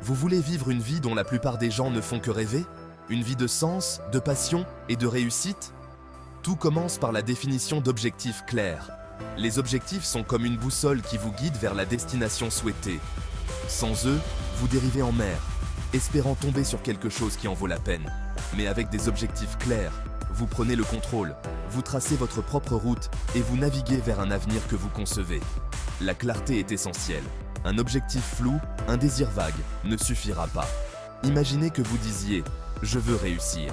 Vous voulez vivre une vie dont la plupart des gens ne font que rêver? Une vie de sens, de passion et de réussite? Tout commence par la définition d'objectifs clairs. Les objectifs sont comme une boussole qui vous guide vers la destination souhaitée. Sans eux, vous dérivez en mer, espérant tomber sur quelque chose qui en vaut la peine. Mais avec des objectifs clairs, vous prenez le contrôle, vous tracez votre propre route et vous naviguez vers un avenir que vous concevez. La clarté est essentielle. Un objectif flou, un désir vague, ne suffira pas. Imaginez que vous disiez « Je veux réussir ».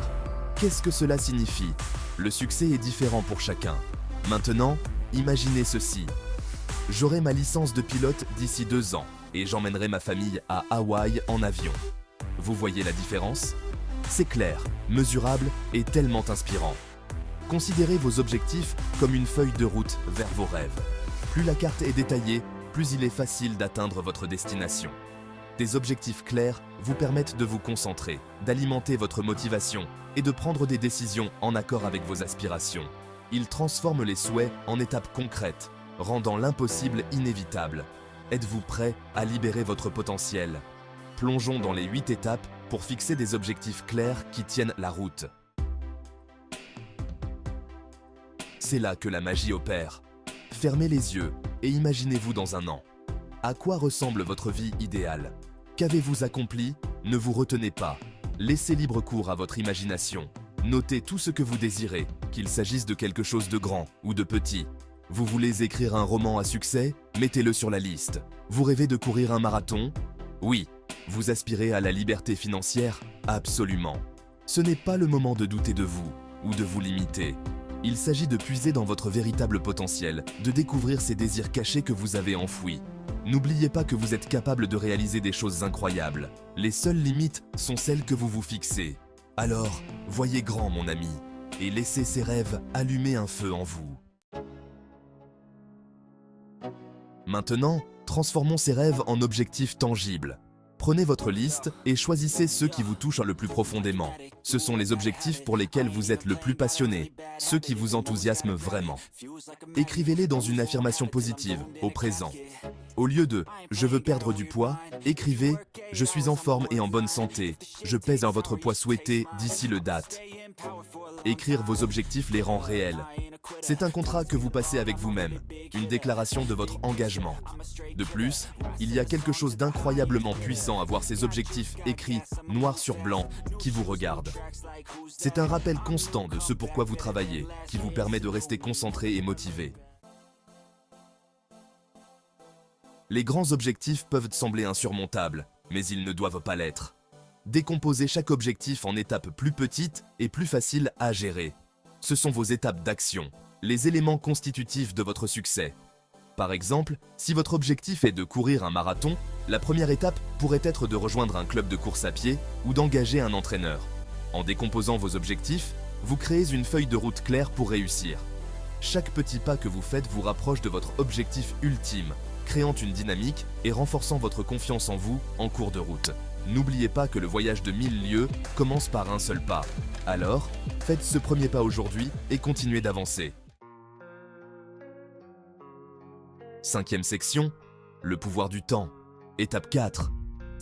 Qu'est-ce que cela signifie? Le succès est différent pour chacun. Maintenant, imaginez ceci. J'aurai ma licence de pilote d'ici 2 ans et j'emmènerai ma famille à Hawaï en avion. Vous voyez la différence? C'est clair, mesurable et tellement inspirant. Considérez vos objectifs comme une feuille de route vers vos rêves. Plus la carte est détaillée, plus il est facile d'atteindre votre destination. Des objectifs clairs vous permettent de vous concentrer, d'alimenter votre motivation et de prendre des décisions en accord avec vos aspirations. Ils transforment les souhaits en étapes concrètes, rendant l'impossible inévitable. Êtes-vous prêt à libérer votre potentiel? Plongeons dans les 8 étapes pour fixer des objectifs clairs qui tiennent la route. C'est là que la magie opère. Fermez les yeux et imaginez-vous dans un an. À quoi ressemble votre vie idéale? Qu'avez-vous accompli? Ne vous retenez pas. Laissez libre cours à votre imagination. Notez tout ce que vous désirez, qu'il s'agisse de quelque chose de grand ou de petit. Vous voulez écrire un roman à succès? Mettez-le sur la liste. Vous rêvez de courir un marathon? Oui. Vous aspirez à la liberté financière? Absolument. Ce n'est pas le moment de douter de vous ou de vous limiter. Il s'agit de puiser dans votre véritable potentiel, de découvrir ces désirs cachés que vous avez enfouis. N'oubliez pas que vous êtes capable de réaliser des choses incroyables. Les seules limites sont celles que vous vous fixez. Alors, voyez grand, mon ami, et laissez ces rêves allumer un feu en vous. Maintenant, transformons ces rêves en objectifs tangibles. Prenez votre liste et choisissez ceux qui vous touchent le plus profondément. Ce sont les objectifs pour lesquels vous êtes le plus passionné, ceux qui vous enthousiasment vraiment. Écrivez-les dans une affirmation positive, au présent. Au lieu de « je veux perdre du poids », écrivez « je suis en forme et en bonne santé, je pèse en votre poids souhaité d'ici le date ». Écrire vos objectifs les rend réels. C'est un contrat que vous passez avec vous-même, une déclaration de votre engagement. De plus, il y a quelque chose d'incroyablement puissant à voir ces objectifs écrits noir sur blanc qui vous regardent. C'est un rappel constant de ce pourquoi vous travaillez, qui vous permet de rester concentré et motivé. Les grands objectifs peuvent sembler insurmontables, mais ils ne doivent pas l'être. Décomposez chaque objectif en étapes plus petites et plus faciles à gérer. Ce sont vos étapes d'action, les éléments constitutifs de votre succès. Par exemple, si votre objectif est de courir un marathon, la première étape pourrait être de rejoindre un club de course à pied ou d'engager un entraîneur. En décomposant vos objectifs, vous créez une feuille de route claire pour réussir. Chaque petit pas que vous faites vous rapproche de votre objectif ultime, créant une dynamique et renforçant votre confiance en vous en cours de route. N'oubliez pas que le voyage de 1000 lieues commence par un seul pas. Alors, faites ce premier pas aujourd'hui et continuez d'avancer. 5e section, le pouvoir du temps. Étape 4.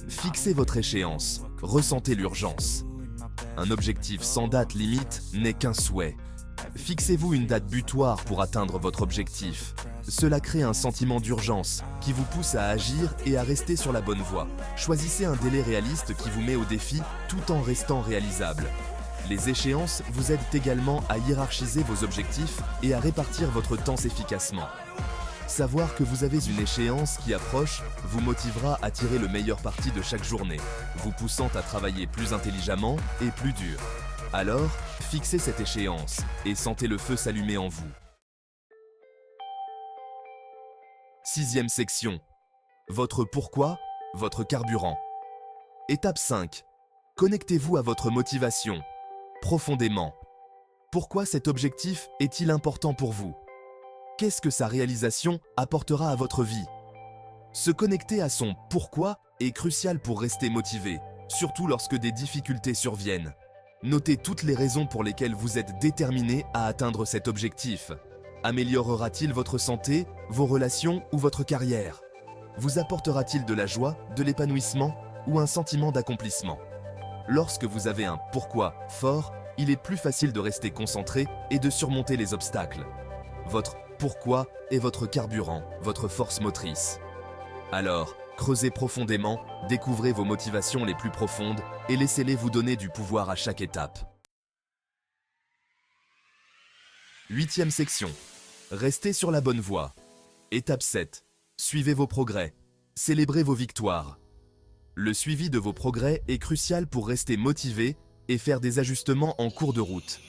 Fixez votre échéance, ressentez l'urgence. Un objectif sans date limite n'est qu'un souhait. Fixez-vous une date butoir pour atteindre votre objectif. Cela crée un sentiment d'urgence qui vous pousse à agir et à rester sur la bonne voie. Choisissez un délai réaliste qui vous met au défi tout en restant réalisable. Les échéances vous aident également à hiérarchiser vos objectifs et à répartir votre temps efficacement. Savoir que vous avez une échéance qui approche vous motivera à tirer le meilleur parti de chaque journée, vous poussant à travailler plus intelligemment et plus dur. Alors, fixez cette échéance et sentez le feu s'allumer en vous. 6e section. Votre pourquoi, votre carburant. Étape 5. Connectez-vous à votre motivation, profondément. Pourquoi cet objectif est-il important pour vous? Qu'est-ce que sa réalisation apportera à votre vie? Se connecter à son pourquoi est crucial pour rester motivé, surtout lorsque des difficultés surviennent. Notez toutes les raisons pour lesquelles vous êtes déterminé à atteindre cet objectif. Améliorera-t-il votre santé, vos relations ou votre carrière? Vous apportera-t-il de la joie, de l'épanouissement ou un sentiment d'accomplissement. Lorsque vous avez un « pourquoi » fort, il est plus facile de rester concentré et de surmonter les obstacles. Votre « pourquoi » est votre carburant, votre force motrice. Alors, creusez profondément, découvrez vos motivations les plus profondes et laissez-les vous donner du pouvoir à chaque étape. 8e section. Restez sur la bonne voie. Étape 7. Suivez vos progrès. Célébrez vos victoires. Le suivi de vos progrès est crucial pour rester motivé et faire des ajustements en cours de route.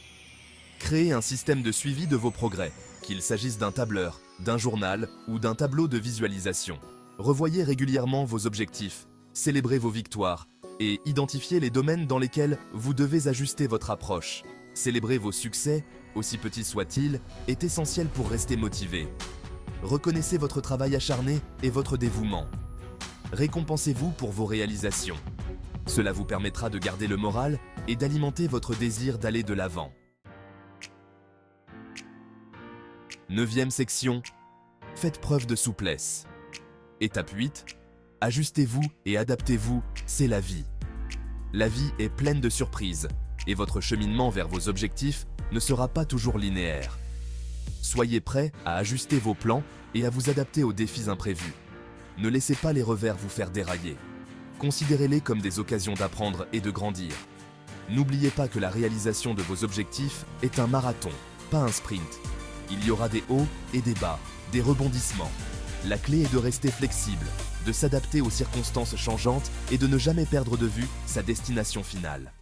Créez un système de suivi de vos progrès, qu'il s'agisse d'un tableur, d'un journal ou d'un tableau de visualisation. Revoyez régulièrement vos objectifs, célébrez vos victoires et identifiez les domaines dans lesquels vous devez ajuster votre approche. Célébrer vos succès, aussi petits soient-ils, est essentiel pour rester motivé. Reconnaissez votre travail acharné et votre dévouement. Récompensez-vous pour vos réalisations. Cela vous permettra de garder le moral et d'alimenter votre désir d'aller de l'avant. 9e section. Faites preuve de souplesse. Étape 8. Ajustez-vous et adaptez-vous, c'est la vie. La vie est pleine de surprises et votre cheminement vers vos objectifs ne sera pas toujours linéaire. Soyez prêts à ajuster vos plans et à vous adapter aux défis imprévus. Ne laissez pas les revers vous faire dérailler. Considérez-les comme des occasions d'apprendre et de grandir. N'oubliez pas que la réalisation de vos objectifs est un marathon, pas un sprint. Il y aura des hauts et des bas, des rebondissements. La clé est de rester flexible, de s'adapter aux circonstances changeantes et de ne jamais perdre de vue sa destination finale.